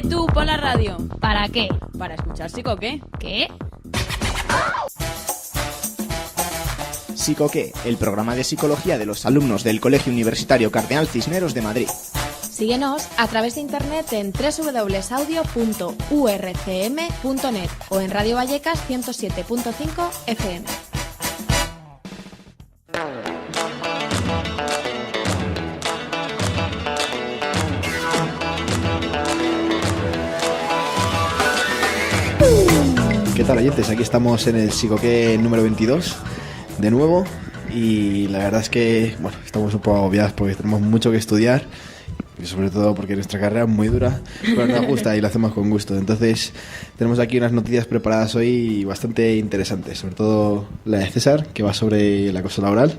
Tú, pon la radio. ¿Para qué? Para escuchar Psicoqué. ¿Qué? Psicoqué, el programa de psicología de los alumnos del Colegio Universitario Cardenal Cisneros de Madrid. Síguenos a través de internet en www.audio.urcm.net o en Radio Vallecas 107.5 FM. ¿Qué tal, oyentes? Aquí estamos en el Psicoqué número 22, de nuevo, y la verdad es que, bueno, estamos un poco agobiados porque tenemos mucho que estudiar, y sobre todo porque nuestra carrera es muy dura, pero nos gusta y lo hacemos con gusto. Entonces, tenemos aquí unas noticias preparadas hoy bastante interesantes, sobre todo la de César, que va sobre el acoso laboral,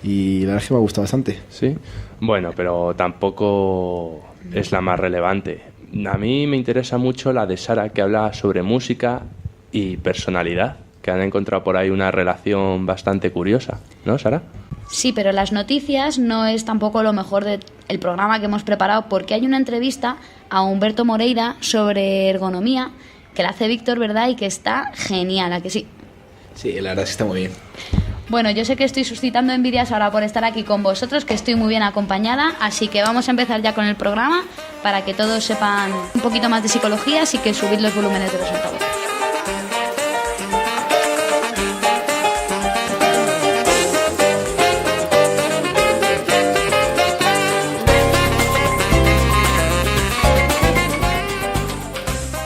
y la verdad es que me ha gustado bastante. Sí, bueno, pero tampoco es la más relevante. A mí me interesa mucho la de Sara, que habla sobre música y personalidad, que han encontrado por ahí una relación bastante curiosa, ¿no, Sara? Sí, pero las noticias no es tampoco lo mejor del programa que hemos preparado, porque hay una entrevista a Humberto Moreira sobre ergonomía que la hace Víctor, ¿verdad? Y que está genial, ¿a que sí? Sí, la verdad es que está muy bien. Bueno, yo sé que estoy suscitando envidias ahora por estar aquí con vosotros, que estoy muy bien acompañada, así que vamos a empezar ya con el programa para que todos sepan un poquito más de psicología, así que subid los volúmenes de los altavoces.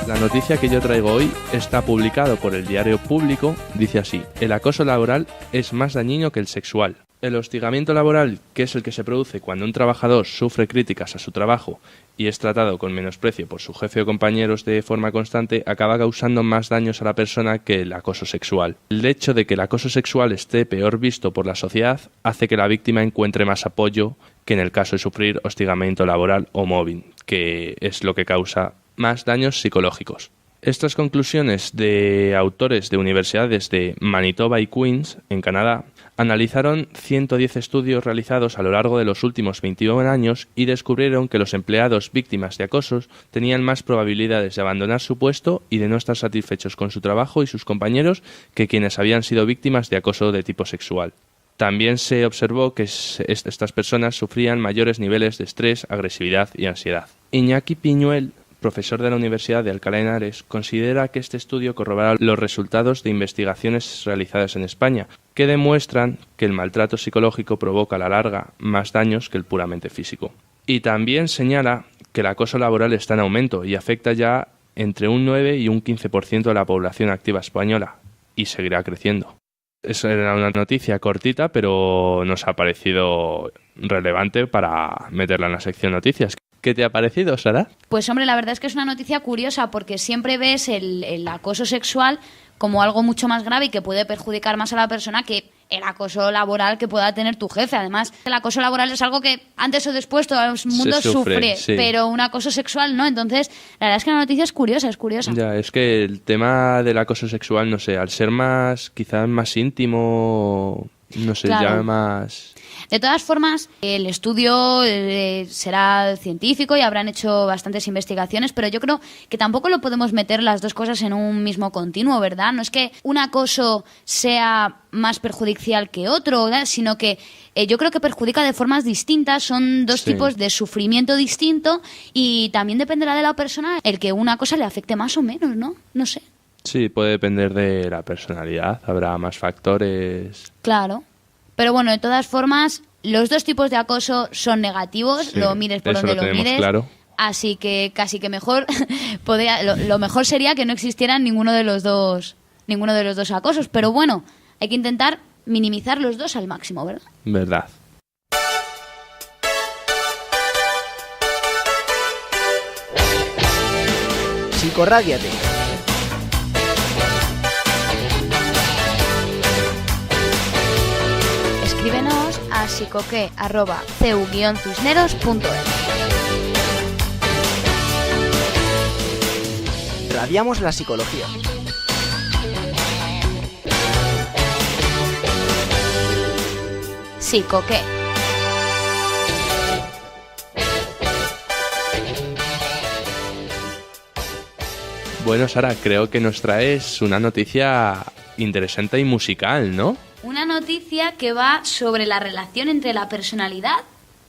La noticia que yo traigo hoy está publicado por el Diario Público. Dice así: el acoso laboral es más dañino que el sexual. El hostigamiento laboral, que es el que se produce cuando un trabajador sufre críticas a su trabajo y es tratado con menosprecio por su jefe o compañeros de forma constante, acaba causando más daños a la persona que el acoso sexual. El hecho de que el acoso sexual esté peor visto por la sociedad hace que la víctima encuentre más apoyo que en el caso de sufrir hostigamiento laboral o mobbing, que es lo que causa más daños psicológicos. Estas conclusiones de autores de universidades de Manitoba y Queens, en Canadá, analizaron 110 estudios realizados a lo largo de los últimos 21 años y descubrieron que los empleados víctimas de acosos tenían más probabilidades de abandonar su puesto y de no estar satisfechos con su trabajo y sus compañeros que quienes habían sido víctimas de acoso de tipo sexual. También se observó que estas personas sufrían mayores niveles de estrés, agresividad y ansiedad. Iñaki Piñuel, profesor de la Universidad de Alcalá de Henares, considera que este estudio corrobora los resultados de investigaciones realizadas en España, que demuestran que el maltrato psicológico provoca a la larga más daños que el puramente físico. Y también señala que el acoso laboral está en aumento y afecta ya entre un 9 y un 15% de la población activa española, y seguirá creciendo. Eso era una noticia cortita, pero nos ha parecido relevante para meterla en la sección noticias. ¿Qué te ha parecido, Sara? Pues hombre, la verdad es que es una noticia curiosa porque siempre ves el acoso sexual como algo mucho más grave y que puede perjudicar más a la persona que el acoso laboral que pueda tener tu jefe. Además, el acoso laboral es algo que antes o después todo el mundo sufre, sí. Pero un acoso sexual no. Entonces, la verdad es que la noticia es curiosa, Ya, es que el tema del acoso sexual, no sé, al ser quizás más íntimo, no sé, claro. Ya más... De todas formas, el estudio será científico y habrán hecho bastantes investigaciones, pero yo creo que tampoco lo podemos meter las dos cosas en un mismo continuo, ¿verdad? No es que un acoso sea más perjudicial que otro, ¿verdad? Sino que yo creo que perjudica de formas distintas, son dos tipos de sufrimiento distinto y también dependerá de la persona el que una cosa le afecte más o menos, ¿no? No sé. Sí, puede depender de la personalidad, habrá más factores. Claro. Pero bueno, de todas formas, los dos tipos de acoso son negativos, lo mires por donde lo mires. Claro. Así que casi que mejor lo mejor sería que no existieran ninguno de los dos acosos. Pero bueno, hay que intentar minimizar los dos al máximo, ¿verdad? Verdad. Psicorrádiate. Escríbenos a psicoque@cu-cisneros.es. Radiamos la psicología. Psicoque. Bueno, Sara, creo que nos traes una noticia interesante y musical, ¿no? Una noticia que va sobre la relación entre la personalidad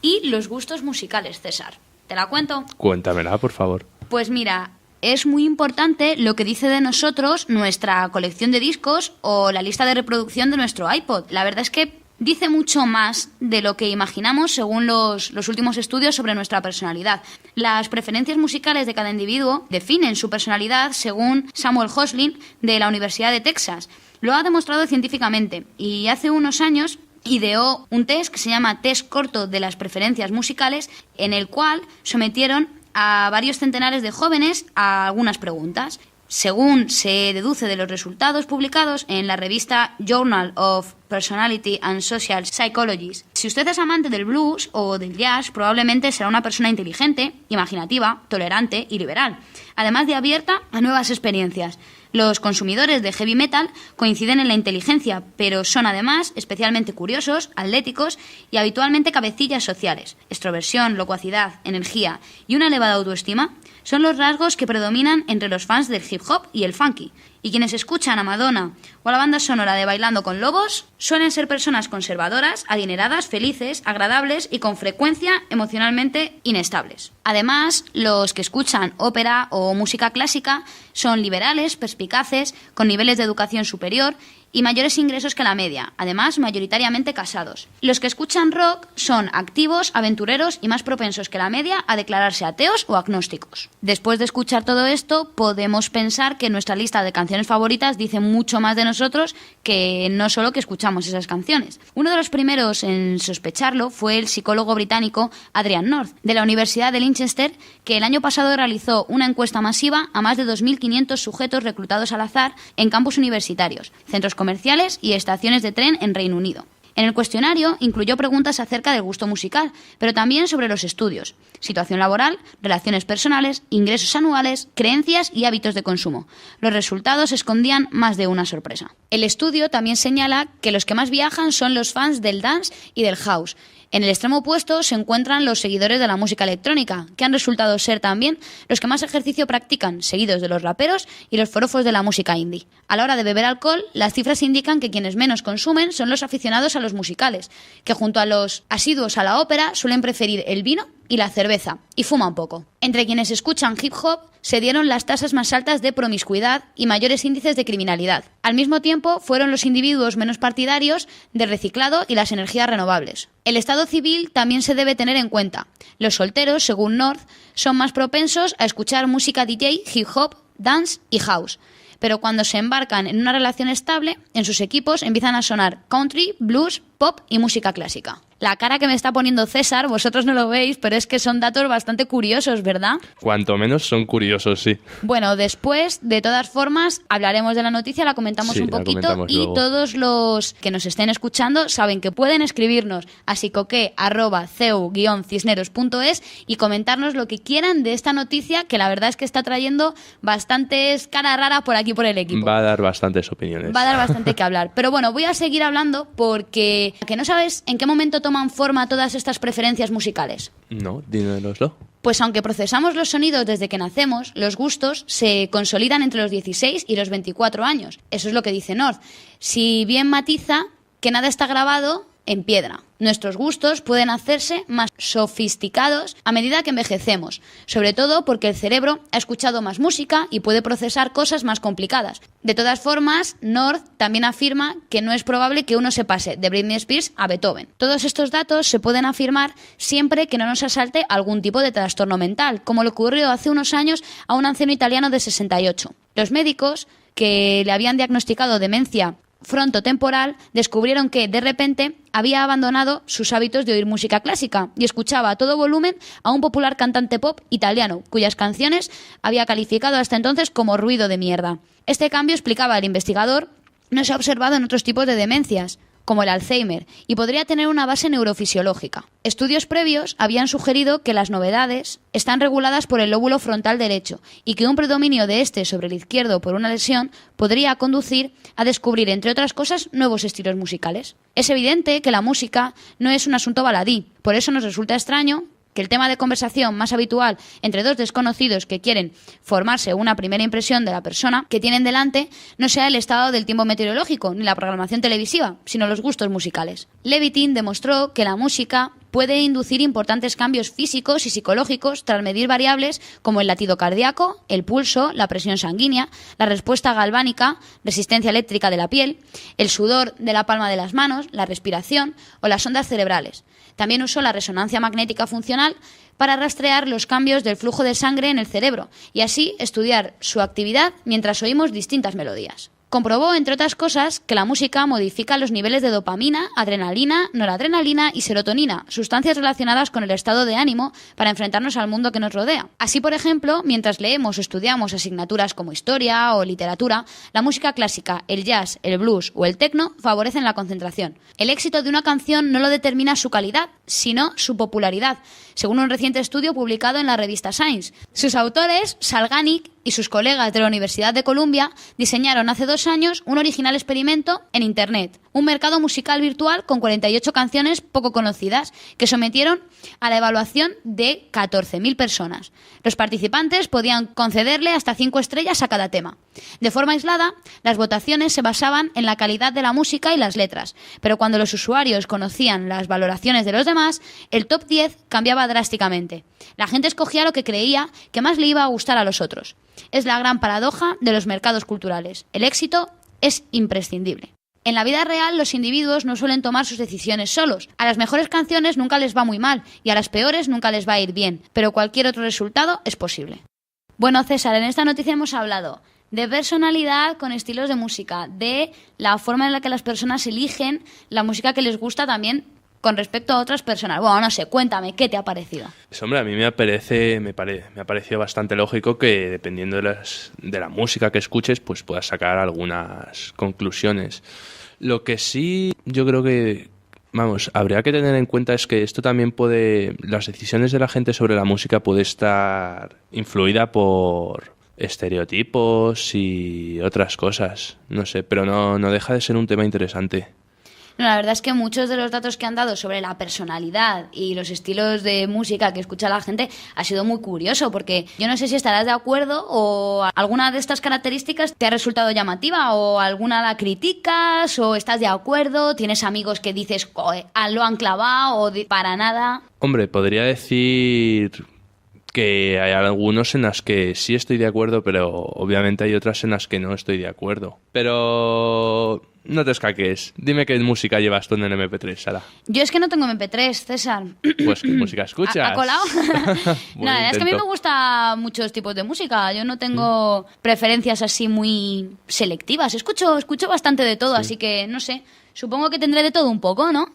y los gustos musicales, César. ¿Te la cuento? Cuéntamela, por favor. Pues mira, es muy importante lo que dice de nosotros nuestra colección de discos o la lista de reproducción de nuestro iPod. La verdad es que dice mucho más de lo que imaginamos según los últimos estudios sobre nuestra personalidad. Las preferencias musicales de cada individuo definen su personalidad según Samuel Hosling de la Universidad de Texas. Lo ha demostrado científicamente y hace unos años ideó un test que se llama Test Corto de las Preferencias Musicales, en el cual sometieron a varios centenares de jóvenes a algunas preguntas. Según se deduce de los resultados publicados en la revista Journal of Personality and Social Psychology, si usted es amante del blues o del jazz, probablemente será una persona inteligente, imaginativa, tolerante y liberal, además de abierta a nuevas experiencias. Los consumidores de heavy metal coinciden en la inteligencia, pero son además especialmente curiosos, atléticos y habitualmente cabecillas sociales. Extroversión, locuacidad, energía y una elevada autoestima son los rasgos que predominan entre los fans del hip hop y el funky. Y quienes escuchan a Madonna o a la banda sonora de Bailando con Lobos suelen ser personas conservadoras, adineradas, felices, agradables y con frecuencia emocionalmente inestables. Además, los que escuchan ópera o música clásica son liberales, perspicaces, con niveles de educación superior y mayores ingresos que la media, además mayoritariamente casados. Los que escuchan rock son activos, aventureros y más propensos que la media a declararse ateos o agnósticos. Después de escuchar todo esto, podemos pensar que nuestra lista de canciones favoritas dice mucho más de nosotros que no solo que escuchamos esas canciones. Uno de los primeros en sospecharlo fue el psicólogo británico Adrian North, de la Universidad de Leicester, que el año pasado realizó una encuesta masiva a más de 2.500 sujetos reclutados al azar en campus universitarios, centros comerciales y estaciones de tren en Reino Unido. En el cuestionario incluyó preguntas acerca del gusto musical, pero también sobre los estudios, situación laboral, relaciones personales, ingresos anuales, creencias y hábitos de consumo. Los resultados escondían más de una sorpresa. El estudio también señala que los que más viajan son los fans del dance y del house. En el extremo opuesto se encuentran los seguidores de la música electrónica, que han resultado ser también los que más ejercicio practican, seguidos de los raperos y los forofos de la música indie. A la hora de beber alcohol, las cifras indican que quienes menos consumen son los aficionados a los musicales, que junto a los asiduos a la ópera suelen preferir el vino y la cerveza, y fuman poco. Entre quienes escuchan hip hop se dieron las tasas más altas de promiscuidad y mayores índices de criminalidad. Al mismo tiempo, fueron los individuos menos partidarios del reciclado y las energías renovables. El estado civil también se debe tener en cuenta. Los solteros, según North, son más propensos a escuchar música DJ, hip hop, dance y house. Pero cuando se embarcan en una relación estable, en sus equipos empiezan a sonar country, blues, pop y música clásica. La cara que me está poniendo César, vosotros no lo veis, pero es que son datos bastante curiosos, ¿verdad? Cuanto menos son curiosos, sí. Bueno, después, de todas formas, hablaremos de la noticia, la comentamos un poquito y luego. Todos los que nos estén escuchando saben que pueden escribirnos a sicoque@ceu-cisneros.es y comentarnos lo que quieran de esta noticia, que la verdad es que está trayendo bastantes cara rara por aquí por el equipo. Va a dar bastantes opiniones. Va a dar bastante que hablar. Pero bueno, voy a seguir hablando porque que no sabes en qué momento toman forma todas estas preferencias musicales. No, dínoslo. Pues aunque procesamos los sonidos desde que nacemos, los gustos se consolidan entre los 16 y los 24 años. Eso es lo que dice North. Si bien matiza que nada está grabado en piedra. Nuestros gustos pueden hacerse más sofisticados a medida que envejecemos, sobre todo porque el cerebro ha escuchado más música y puede procesar cosas más complicadas. De todas formas, North también afirma que no es probable que uno se pase de Britney Spears a Beethoven. Todos estos datos se pueden afirmar siempre que no nos asalte algún tipo de trastorno mental, como le ocurrió hace unos años a un anciano italiano de 68. Los médicos que le habían diagnosticado demencia frontotemporal descubrieron que, de repente, había abandonado sus hábitos de oír música clásica y escuchaba a todo volumen a un popular cantante pop italiano, cuyas canciones había calificado hasta entonces como ruido de mierda. Este cambio, explicaba el investigador, no se ha observado en otros tipos de demencias, como el Alzheimer, y podría tener una base neurofisiológica. Estudios previos habían sugerido que las novedades están reguladas por el lóbulo frontal derecho y que un predominio de este sobre el izquierdo por una lesión podría conducir a descubrir, entre otras cosas, nuevos estilos musicales. Es evidente que la música no es un asunto baladí, por eso nos resulta extraño que el tema de conversación más habitual entre dos desconocidos que quieren formarse una primera impresión de la persona que tienen delante no sea el estado del tiempo meteorológico ni la programación televisiva, sino los gustos musicales. Levitin demostró que la música puede inducir importantes cambios físicos y psicológicos tras medir variables como el latido cardíaco, el pulso, la presión sanguínea, la respuesta galvánica, resistencia eléctrica de la piel, el sudor de la palma de las manos, la respiración o las ondas cerebrales. También usó la resonancia magnética funcional para rastrear los cambios del flujo de sangre en el cerebro y así estudiar su actividad mientras oímos distintas melodías. Comprobó, entre otras cosas, que la música modifica los niveles de dopamina, adrenalina, noradrenalina y serotonina, sustancias relacionadas con el estado de ánimo para enfrentarnos al mundo que nos rodea. Así, por ejemplo, mientras leemos o estudiamos asignaturas como historia o literatura, la música clásica, el jazz, el blues o el techno favorecen la concentración. El éxito de una canción no lo determina su calidad, sino su popularidad, según un reciente estudio publicado en la revista Science. Sus autores, Salganik y sus colegas de la Universidad de Columbia, diseñaron hace 2 años un original experimento en Internet, un mercado musical virtual con 48 canciones poco conocidas que sometieron a la evaluación de 14.000 personas. Los participantes podían concederle hasta 5 estrellas a cada tema. De forma aislada, las votaciones se basaban en la calidad de la música y las letras, pero cuando los usuarios conocían las valoraciones de los demás, el top 10 cambiaba drásticamente. La gente escogía lo que creía que más le iba a gustar a los otros. Es la gran paradoja de los mercados culturales. El éxito es imprescindible. En la vida real, los individuos no suelen tomar sus decisiones solos. A las mejores canciones nunca les va muy mal y a las peores nunca les va a ir bien, pero cualquier otro resultado es posible. Bueno, César, en esta noticia hemos hablado de personalidad con estilos de música, de la forma en la que las personas eligen la música que les gusta también con respecto a otras personas. Bueno, no sé, cuéntame, ¿qué te ha parecido? Pues, hombre, a mí me ha parecido bastante lógico que dependiendo de la música que escuches, pues puedas sacar algunas conclusiones. Lo que sí yo creo que, habría que tener en cuenta es que esto también las decisiones de la gente sobre la música puede estar influida por estereotipos y otras cosas, no sé, pero no deja de ser un tema interesante. No, la verdad es que muchos de los datos que han dado sobre la personalidad y los estilos de música que escucha la gente ha sido muy curioso, porque yo no sé si estarás de acuerdo o alguna de estas características te ha resultado llamativa o alguna la criticas o estás de acuerdo, tienes amigos que dices lo han clavado o para nada. Hombre, podría decir que hay algunos en las que sí estoy de acuerdo, pero obviamente hay otras en las que no estoy de acuerdo. Pero no te escaques. Dime qué música llevas tú en el MP3, Sara. Yo es que no tengo MP3, César. Pues, ¿qué música escuchas? ¿Ha colado? No, la verdad es que a mí me gusta muchos tipos de música. Yo no tengo preferencias así muy selectivas. Escucho bastante de todo, así que, no sé. Supongo que tendré de todo un poco, ¿no?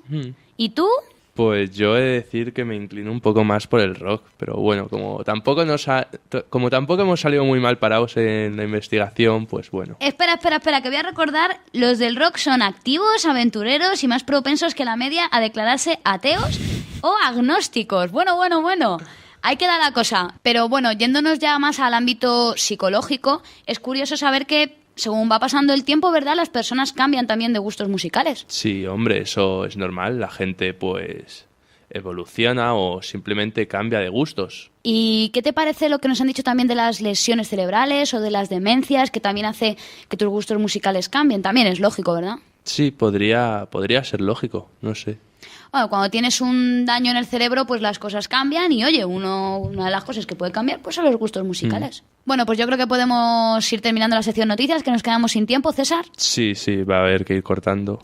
¿Y tú? Pues yo he de decir que me inclino un poco más por el rock, pero bueno, como tampoco hemos salido muy mal parados en la investigación, pues bueno. Espera, que voy a recordar, los del rock son activos, aventureros y más propensos que la media a declararse ateos o agnósticos. Bueno, ahí queda la cosa. Pero bueno, yéndonos ya más al ámbito psicológico, es curioso saber que según va pasando el tiempo, ¿verdad?, las personas cambian también de gustos musicales. Sí, hombre, eso es normal. La gente, pues, evoluciona o simplemente cambia de gustos. ¿Y qué te parece lo que nos han dicho también de las lesiones cerebrales o de las demencias, que también hace que tus gustos musicales cambien? También es lógico, ¿verdad? Sí, podría ser lógico, no sé. Bueno, cuando tienes un daño en el cerebro, pues las cosas cambian y, oye, una de las cosas que puede cambiar pues son los gustos musicales. Bueno, pues yo creo que podemos ir terminando la sección noticias, que nos quedamos sin tiempo, César. Sí, va a haber que ir cortando.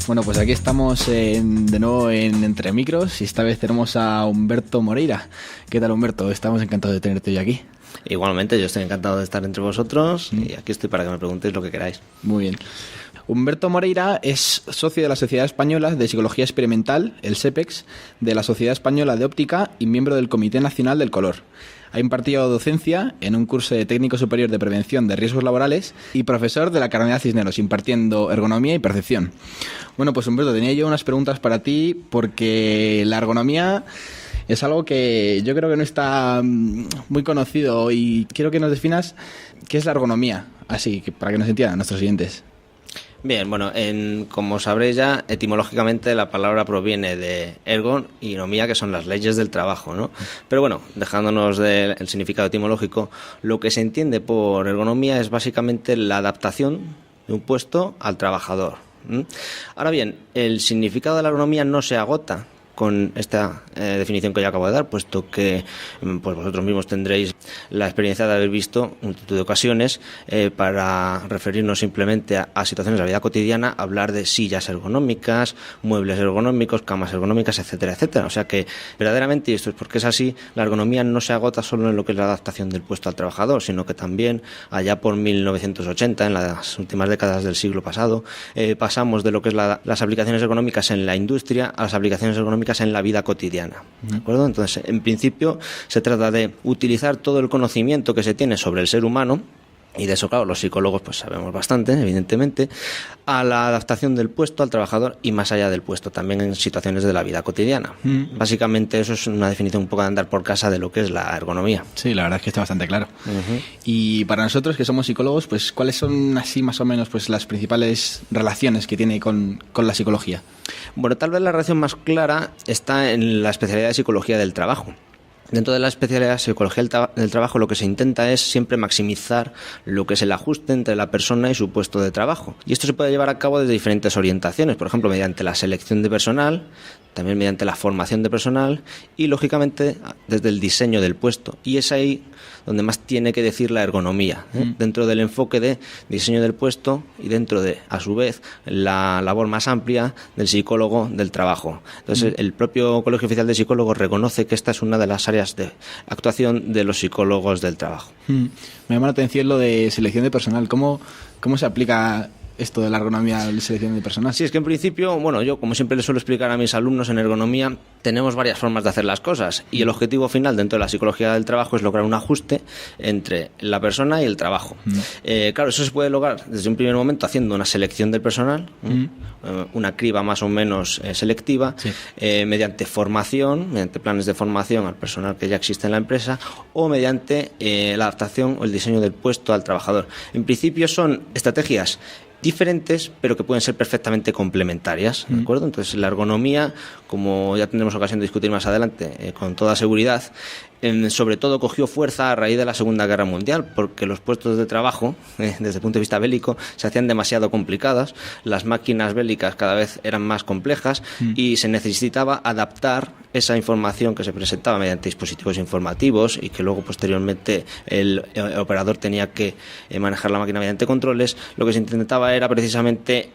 Bueno, pues aquí estamos de nuevo en Entre Micros y esta vez tenemos a Humberto Moreira. ¿Qué tal, Humberto? Estamos encantados de tenerte hoy aquí. Igualmente, yo estoy encantado de estar entre vosotros y aquí estoy para que me preguntéis lo que queráis. Muy bien. Humberto Moreira es socio de la Sociedad Española de Psicología Experimental, el SEPEX, de la Sociedad Española de Óptica y miembro del Comité Nacional del Color. Ha impartido docencia en un curso de técnico superior de prevención de riesgos laborales y profesor de la Cardenal Cisneros, impartiendo ergonomía y percepción. Bueno, pues Humberto, tenía yo unas preguntas para ti porque la ergonomía es algo que yo creo que no está muy conocido y quiero que nos definas qué es la ergonomía, así que para que nos entiendan nuestros oyentes. Bien, bueno, como sabréis ya, etimológicamente la palabra proviene de ergon y nomía, que son las leyes del trabajo, ¿no? Pero bueno, dejándonos del significado etimológico, lo que se entiende por ergonomía es básicamente la adaptación de un puesto al trabajador. Ahora bien, el significado de la ergonomía no se agota con esta definición que yo acabo de dar, puesto que pues vosotros mismos tendréis la experiencia de haber visto multitud de ocasiones para referirnos simplemente a situaciones de la vida cotidiana, hablar de sillas ergonómicas, muebles ergonómicos, camas ergonómicas, etcétera, etcétera. O sea que verdaderamente, y esto es porque es así, la ergonomía no se agota solo en lo que es la adaptación del puesto al trabajador, sino que también allá por 1980, en las últimas décadas del siglo pasado, pasamos de lo que es las aplicaciones ergonómicas en la industria a las aplicaciones ergonómicas en la vida cotidiana, ¿de acuerdo? Entonces, en principio, se trata de utilizar todo el conocimiento que se tiene sobre el ser humano, y de eso, claro, los psicólogos pues sabemos bastante, evidentemente, a la adaptación del puesto al trabajador y más allá del puesto, también en situaciones de la vida cotidiana. Básicamente, eso es una definición un poco de andar por casa de lo que es la ergonomía. Sí, la verdad es que está bastante claro. Y para nosotros, que somos psicólogos, pues ¿cuáles son así más o menos pues las principales relaciones que tiene con la psicología? Bueno, tal vez la relación más clara está en la especialidad de psicología del trabajo. Dentro de la especialidad de psicología del trabajo, lo que se intenta es siempre maximizar lo que es el ajuste entre la persona y su puesto de trabajo. Y esto se puede llevar a cabo desde diferentes orientaciones, por ejemplo, mediante la selección de personal, también mediante la formación de personal y, lógicamente, desde el diseño del puesto. Y es ahí donde más tiene que decir la ergonomía, dentro del enfoque de diseño del puesto y dentro de, a su vez, la labor más amplia del psicólogo del trabajo. Entonces, el propio Colegio Oficial de Psicólogos reconoce que esta es una de las áreas de actuación de los psicólogos del trabajo. Me llama la atención lo de selección de personal. ¿Cómo se aplica esto de la ergonomía a la selección de personal? Sí, es que en principio, bueno, yo como siempre les suelo explicar a mis alumnos en ergonomía, tenemos varias formas de hacer las cosas y el objetivo final dentro de la psicología del trabajo es lograr un ajuste entre la persona y el trabajo. Claro, eso se puede lograr desde un primer momento haciendo una selección del personal, una criba más o menos selectiva, sí, mediante formación, mediante planes de formación al personal que ya existe en la empresa o mediante la adaptación o el diseño del puesto al trabajador. En principio son estrategias diferentes, pero que pueden ser perfectamente complementarias, ¿de acuerdo? Entonces, la ergonomía, como ya tendremos ocasión de discutir más adelante, con toda seguridad, sobre todo cogió fuerza a raíz de la Segunda Guerra Mundial, porque los puestos de trabajo, desde el punto de vista bélico, se hacían demasiado complicadas, las máquinas bélicas cada vez eran más complejas y se necesitaba adaptar esa información que se presentaba mediante dispositivos informativos y que luego posteriormente el operador tenía que manejar la máquina mediante controles. Lo que se intentaba era precisamente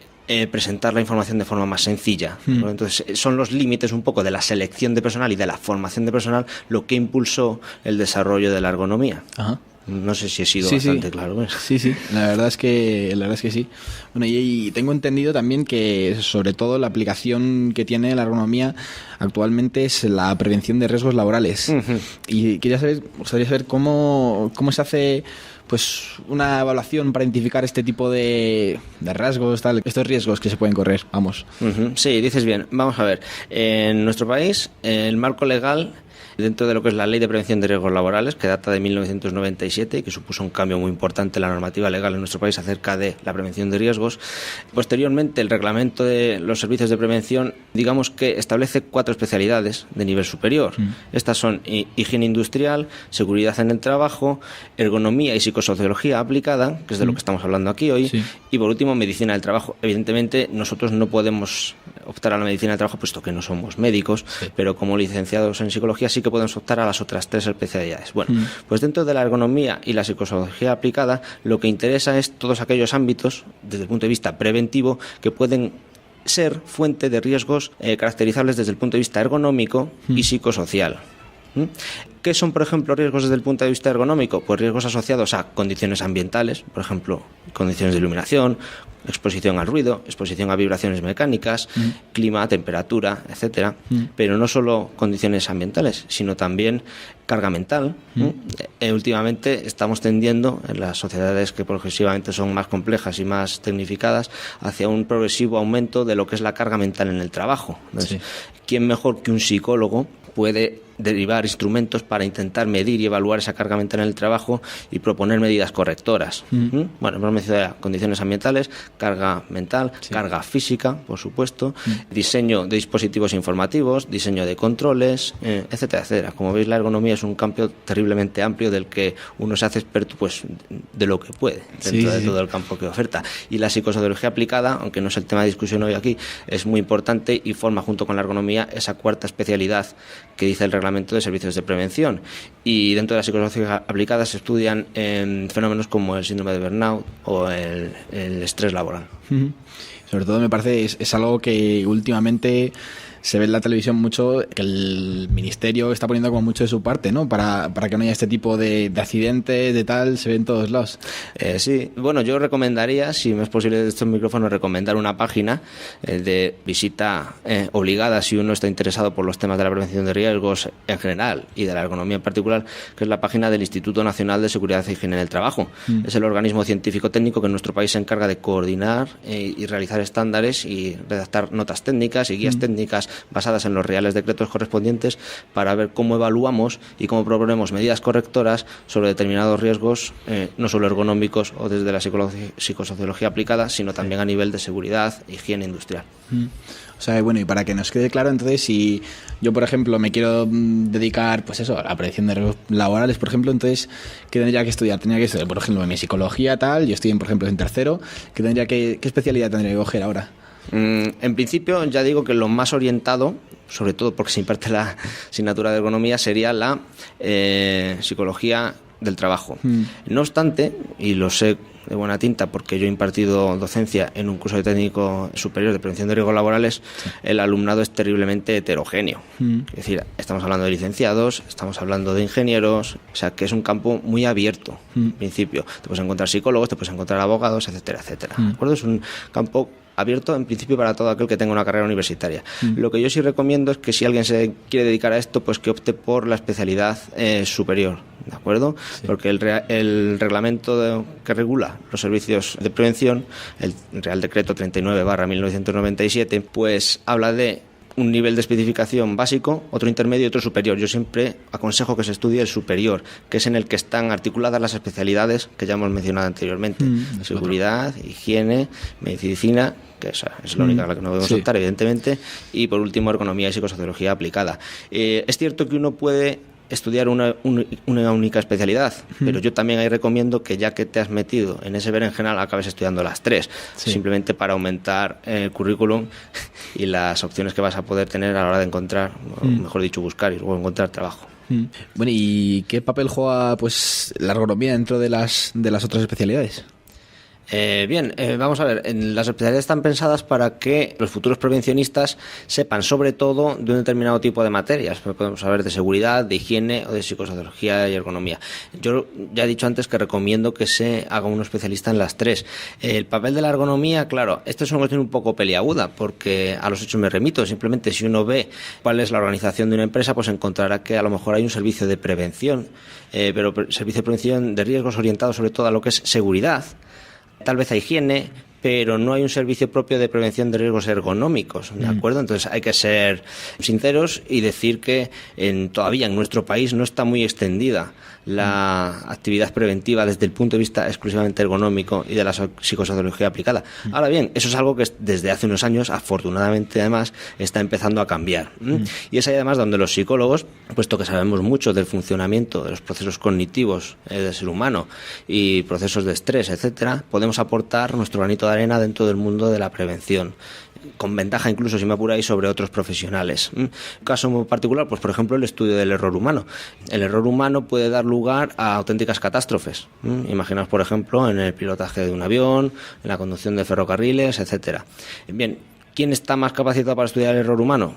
presentar la información de forma más sencilla. Entonces, son los límites un poco de la selección de personal y de la formación de personal lo que impulsó el desarrollo de la ergonomía. Ajá. No sé si he sido bastante claro, ¿ves? Sí, la verdad es que sí. Bueno, y tengo entendido también que sobre todo la aplicación que tiene la ergonomía actualmente es la prevención de riesgos laborales. Y me gustaría saber cómo se hace pues una evaluación para identificar este tipo de rasgos, estos riesgos que se pueden correr, vamos. Sí, dices bien. Vamos a ver, en nuestro país el marco legal dentro de lo que es la Ley de Prevención de Riesgos Laborales, que data de 1997 y que supuso un cambio muy importante en la normativa legal en nuestro país acerca de la prevención de riesgos. Posteriormente, el reglamento de los servicios de prevención, digamos que establece 4 especialidades de nivel superior. Estas son higiene industrial, seguridad en el trabajo, ergonomía y psicosociología aplicada, que es de lo que estamos hablando aquí hoy, y por último, medicina del trabajo. Evidentemente, nosotros no podemos optar a la medicina del trabajo puesto que no somos médicos, pero como licenciados en psicología sí que podemos optar a las otras 3 especialidades. Bueno, pues dentro de la ergonomía y la psicosociología aplicada, lo que interesa es todos aquellos ámbitos, desde el punto de vista preventivo, que pueden ser fuente de riesgos caracterizables desde el punto de vista ergonómico y psicosocial. ¿Qué son, por ejemplo, riesgos desde el punto de vista ergonómico? Pues riesgos asociados a condiciones ambientales, por ejemplo, condiciones de iluminación, exposición al ruido, exposición a vibraciones mecánicas, clima, temperatura, etcétera. Pero no solo condiciones ambientales, sino también carga mental. Últimamente estamos tendiendo, en las sociedades que progresivamente son más complejas y más tecnificadas, hacia un progresivo aumento de lo que es la carga mental en el trabajo. Entonces, ¿quién mejor que un psicólogo puede derivar instrumentos para intentar medir y evaluar esa carga mental en el trabajo y proponer medidas correctoras. Bueno, hemos mencionado condiciones ambientales, carga mental, carga física, por supuesto, diseño de dispositivos informativos, diseño de controles, etcétera, etcétera. Como veis, la ergonomía es un campo terriblemente amplio del que uno se hace experto pues de lo que puede dentro de todo el campo que oferta. Y la psicosociología aplicada, aunque no es el tema de discusión hoy aquí, es muy importante y forma junto con la ergonomía esa cuarta especialidad que dice el reglamento de servicios de prevención. Y dentro de la psicología aplicada se estudian fenómenos como el síndrome de burnout o el estrés laboral. Sobre todo me parece es algo que últimamente se ve en la televisión mucho, que el ministerio está poniendo como mucho de su parte, ¿no? Para que no haya este tipo de accidentes, de tal, se ve en todos lados. Sí, bueno, yo recomendaría, si me es posible de estos micrófonos, recomendar una página de visita obligada si uno está interesado por los temas de la prevención de riesgos en general y de la ergonomía en particular, que es la página del Instituto Nacional de Seguridad e Higiene en el Trabajo. Es el organismo científico-técnico que en nuestro país se encarga de coordinar y realizar estándares y redactar notas técnicas y guías técnicas basadas en los reales decretos correspondientes para ver cómo evaluamos y cómo proponemos medidas correctoras sobre determinados riesgos, no solo ergonómicos o desde la psicosociología aplicada, sino también a nivel de seguridad e higiene industrial. O sea, bueno, y para que nos quede claro, entonces, si yo, por ejemplo, me quiero dedicar, pues eso, a la prevención de riesgos laborales, por ejemplo, entonces, ¿qué tendría que estudiar? Tendría que estudiar, por ejemplo, en mi psicología, tal, yo estoy, por ejemplo, en tercero, ¿qué especialidad tendría que coger ahora? En principio, ya digo que lo más orientado, sobre todo porque se imparte la asignatura de ergonomía, sería la psicología del trabajo. No obstante, y lo sé de buena tinta porque yo he impartido docencia en un curso de técnico superior de prevención de riesgos laborales, el alumnado es terriblemente heterogéneo. Es decir, estamos hablando de licenciados, estamos hablando de ingenieros, o sea que es un campo muy abierto, en principio. Te puedes encontrar psicólogos, te puedes encontrar abogados, etcétera, etcétera. ¿De acuerdo? Es un campo abierto en principio para todo aquel que tenga una carrera universitaria. Lo que yo sí recomiendo es que si alguien se quiere dedicar a esto, pues que opte por la especialidad superior, ¿de acuerdo? Sí. Porque el reglamento que regula los servicios de prevención, el Real Decreto 39/1997, pues habla de un nivel de especificación básico, otro intermedio y otro superior. Yo siempre aconsejo que se estudie el superior, que es en el que están articuladas las especialidades que ya hemos mencionado anteriormente. Seguridad, higiene, medicina, que esa es la única a la que no debemos optar, evidentemente, y por último ergonomía y psicosociología aplicada. Es cierto que uno puede estudiar una única especialidad, pero yo también ahí recomiendo que ya que te has metido en ese berenjenal acabes estudiando las tres, simplemente para aumentar el currículum y las opciones que vas a poder tener a la hora de encontrar, mejor dicho, buscar y luego encontrar trabajo. Bueno, ¿y qué papel juega pues la ergonomía dentro de las otras especialidades? Vamos a ver, las especialidades están pensadas para que los futuros prevencionistas sepan sobre todo de un determinado tipo de materias. Podemos saber de seguridad, de higiene o de psicosociología y ergonomía. Yo ya he dicho antes que recomiendo que se haga un especialista en las tres. El papel de la ergonomía, claro, esto es una cuestión un poco peliaguda porque a los hechos me remito. Simplemente si uno ve cuál es la organización de una empresa, pues encontrará que a lo mejor hay un servicio de prevención, pero servicio de prevención de riesgos orientado sobre todo a lo que es seguridad. Tal vez a higiene, pero no hay un servicio propio de prevención de riesgos ergonómicos, ¿de acuerdo? Entonces hay que ser sinceros y decir que todavía en nuestro país no está muy extendida la actividad preventiva desde el punto de vista exclusivamente ergonómico y de la psicosociología aplicada. Ahora bien, eso es algo que desde hace unos años, afortunadamente además, está empezando a cambiar. Y es ahí además donde los psicólogos, puesto que sabemos mucho del funcionamiento de los procesos cognitivos del ser humano y procesos de estrés, etcétera, podemos aportar nuestro granito de arena dentro del mundo de la prevención, con ventaja incluso, si me apuráis, sobre otros profesionales. Un caso muy particular, pues por ejemplo el estudio del error humano. El error humano puede dar lugar a auténticas catástrofes. Imaginaos, por ejemplo, en el pilotaje de un avión, en la conducción de ferrocarriles, etcétera. Bien, ¿quién está más capacitado para estudiar el error humano?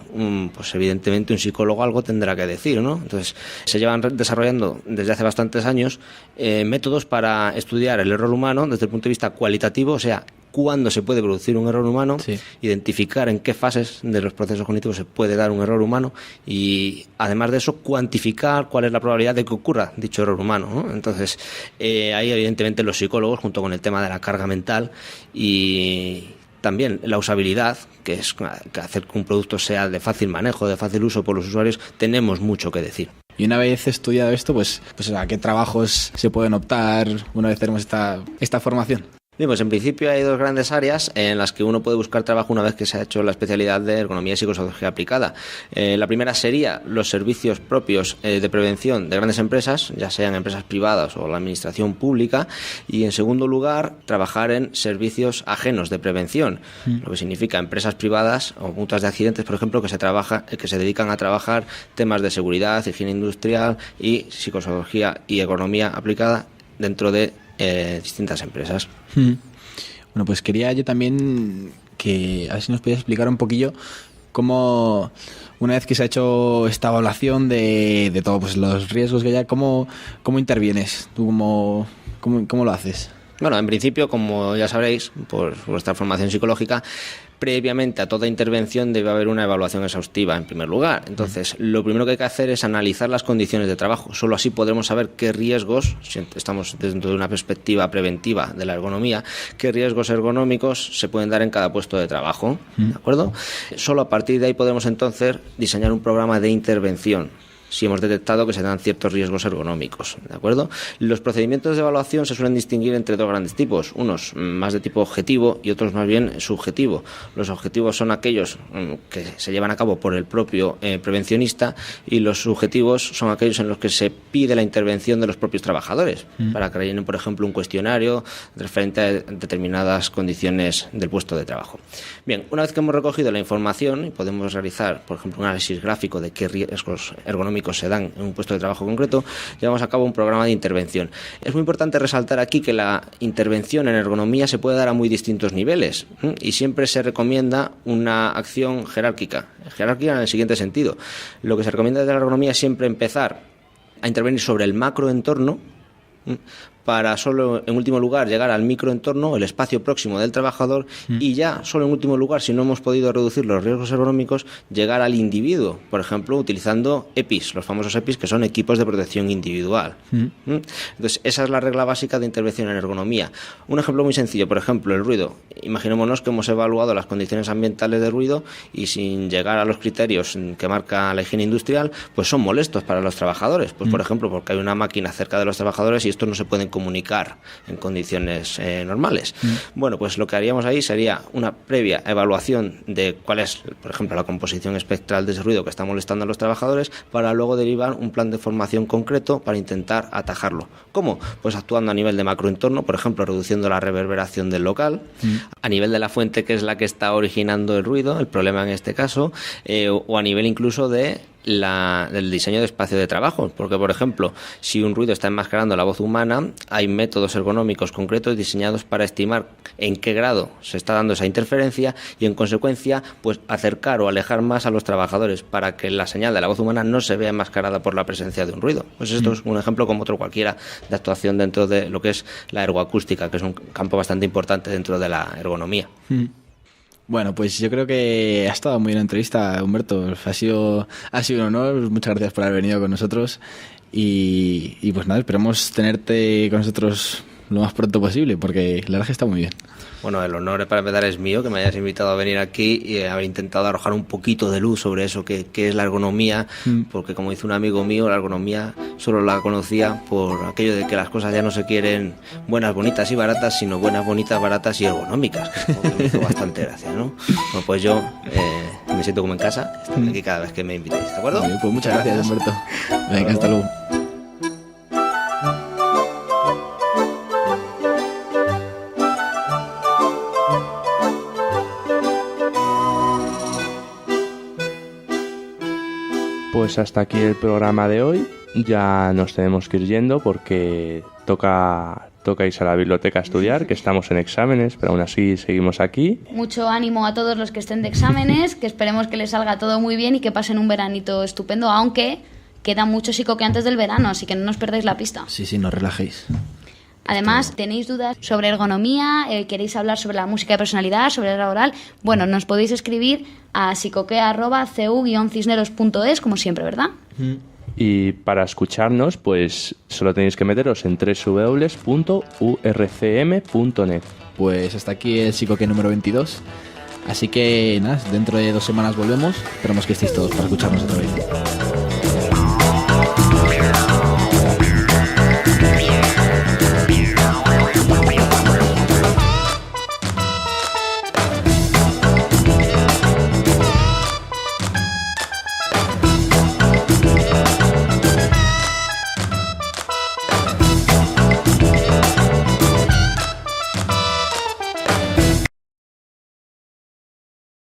Pues evidentemente un psicólogo algo tendrá que decir, ¿no? Entonces se llevan desarrollando desde hace bastantes años métodos para estudiar el error humano desde el punto de vista cualitativo, o sea, cuándo se puede producir un error humano, identificar en qué fases de los procesos cognitivos se puede dar un error humano y, además de eso, cuantificar cuál es la probabilidad de que ocurra dicho error humano, ¿no? Entonces, ahí evidentemente los psicólogos, junto con el tema de la carga mental y También la usabilidad, que es hacer que un producto sea de fácil manejo, de fácil uso por los usuarios, tenemos mucho que decir. Y una vez estudiado esto, pues ¿a qué trabajos se pueden optar una vez tenemos esta formación? Bien, pues en principio hay dos grandes áreas en las que uno puede buscar trabajo una vez que se ha hecho la especialidad de ergonomía y psicopedagogía aplicada. La primera sería los servicios propios de prevención de grandes empresas, ya sean empresas privadas o la administración pública, y en segundo lugar trabajar en servicios ajenos de prevención, lo que significa empresas privadas o mutuas de accidentes, por ejemplo, que se dedican a trabajar temas de seguridad, higiene industrial y psicopedagogía y ergonomía aplicada dentro de distintas empresas. Bueno, pues quería yo también que a ver si nos podías explicar un poquillo cómo, una vez que se ha hecho esta evaluación de todos pues, los riesgos que hay, ¿cómo intervienes? ¿Tú cómo lo haces? Bueno, en principio, como ya sabréis, por vuestra formación psicológica, previamente a toda intervención debe haber una evaluación exhaustiva, en primer lugar. Entonces, lo primero que hay que hacer es analizar las condiciones de trabajo. Solo así podremos saber qué riesgos, si estamos dentro de una perspectiva preventiva de la ergonomía, qué riesgos ergonómicos se pueden dar en cada puesto de trabajo. ¿De acuerdo? Solo a partir de ahí podemos entonces diseñar un programa de intervención, si hemos detectado que se dan ciertos riesgos ergonómicos, ¿de acuerdo? Los procedimientos de evaluación se suelen distinguir entre dos grandes tipos, unos más de tipo objetivo y otros más bien subjetivo. Los objetivos son aquellos que se llevan a cabo por el propio prevencionista, y los subjetivos son aquellos en los que se pide la intervención de los propios trabajadores para que rellenen, por ejemplo, un cuestionario referente a determinadas condiciones del puesto de trabajo. Bien, una vez que hemos recogido la información y podemos realizar, por ejemplo, un análisis gráfico de qué riesgos ergonómicos se dan en un puesto de trabajo concreto, llevamos a cabo un programa de intervención. Es muy importante resaltar aquí que la intervención en ergonomía se puede dar a muy distintos niveles y siempre se recomienda una acción jerárquica en el siguiente sentido. Lo que se recomienda desde la ergonomía es siempre empezar a intervenir sobre el macroentorno para solo en último lugar llegar al microentorno, el espacio próximo del trabajador, y ya solo en último lugar, si no hemos podido reducir los riesgos ergonómicos, llegar al individuo, por ejemplo, utilizando EPIs, los famosos EPIs, que son equipos de protección individual. Entonces, esa es la regla básica de intervención en ergonomía. Un ejemplo muy sencillo, por ejemplo, el ruido. Imaginémonos que hemos evaluado las condiciones ambientales de ruido y sin llegar a los criterios que marca la higiene industrial, pues son molestos para los trabajadores. Pues, por ejemplo, porque hay una máquina cerca de los trabajadores y estos no se pueden comunicar en condiciones normales. Bueno, pues lo que haríamos ahí sería una previa evaluación de cuál es, por ejemplo, la composición espectral de ese ruido que está molestando a los trabajadores, para luego derivar un plan de formación concreto para intentar atajarlo. ¿Cómo? Pues actuando a nivel de macroentorno, por ejemplo, reduciendo la reverberación del local, a nivel de la fuente que es la que está originando el ruido, el problema en este caso, o a nivel incluso del diseño de espacio de trabajo, porque, por ejemplo, si un ruido está enmascarando la voz humana, hay métodos ergonómicos concretos diseñados para estimar en qué grado se está dando esa interferencia y, en consecuencia, pues acercar o alejar más a los trabajadores para que la señal de la voz humana no se vea enmascarada por la presencia de un ruido. Pues esto es un ejemplo como otro cualquiera de actuación dentro de lo que es la ergoacústica, que es un campo bastante importante dentro de la ergonomía. Bueno, pues yo creo que ha estado muy bien la entrevista, Humberto. Ha sido un honor. Muchas gracias por haber venido con nosotros. Y pues nada, esperamos tenerte con nosotros lo más pronto posible, porque la verdad es que está muy bien. Bueno, el honor para empezar es mío, que me hayas invitado a venir aquí y haber intentado arrojar un poquito de luz sobre eso que es la ergonomía, porque, como dice un amigo mío, la ergonomía solo la conocía por aquello de que las cosas ya no se quieren buenas, bonitas y baratas, sino buenas, bonitas, baratas y ergonómicas, que me hizo bastante gracia, ¿no? Bueno, pues yo me siento como en casa, estaré aquí cada vez que me invitéis, ¿de acuerdo? Bien, pues muchas gracias, Humberto. Venga, hasta luego. Pues hasta aquí el programa de hoy. Ya nos tenemos que ir yendo porque toca irse a la biblioteca a estudiar, que estamos en exámenes, pero aún así seguimos aquí. Mucho ánimo a todos los que estén de exámenes, que esperemos que les salga todo muy bien y que pasen un veranito estupendo, aunque queda mucho psicoque antes del verano, así que no nos perdáis la pista. Sí, no os relajéis. Además, ¿tenéis dudas sobre ergonomía? ¿Queréis hablar sobre la música de personalidad, sobre el oral? Bueno, nos podéis escribir a psicoque@cu-cisneros.es, como siempre, ¿verdad? Y para escucharnos, pues solo tenéis que meteros en www.urcm.net. pues hasta aquí el Psicoqué número 22. Así que nada, dentro de 2 semanas volvemos. Esperamos que estéis todos para escucharnos otra vez.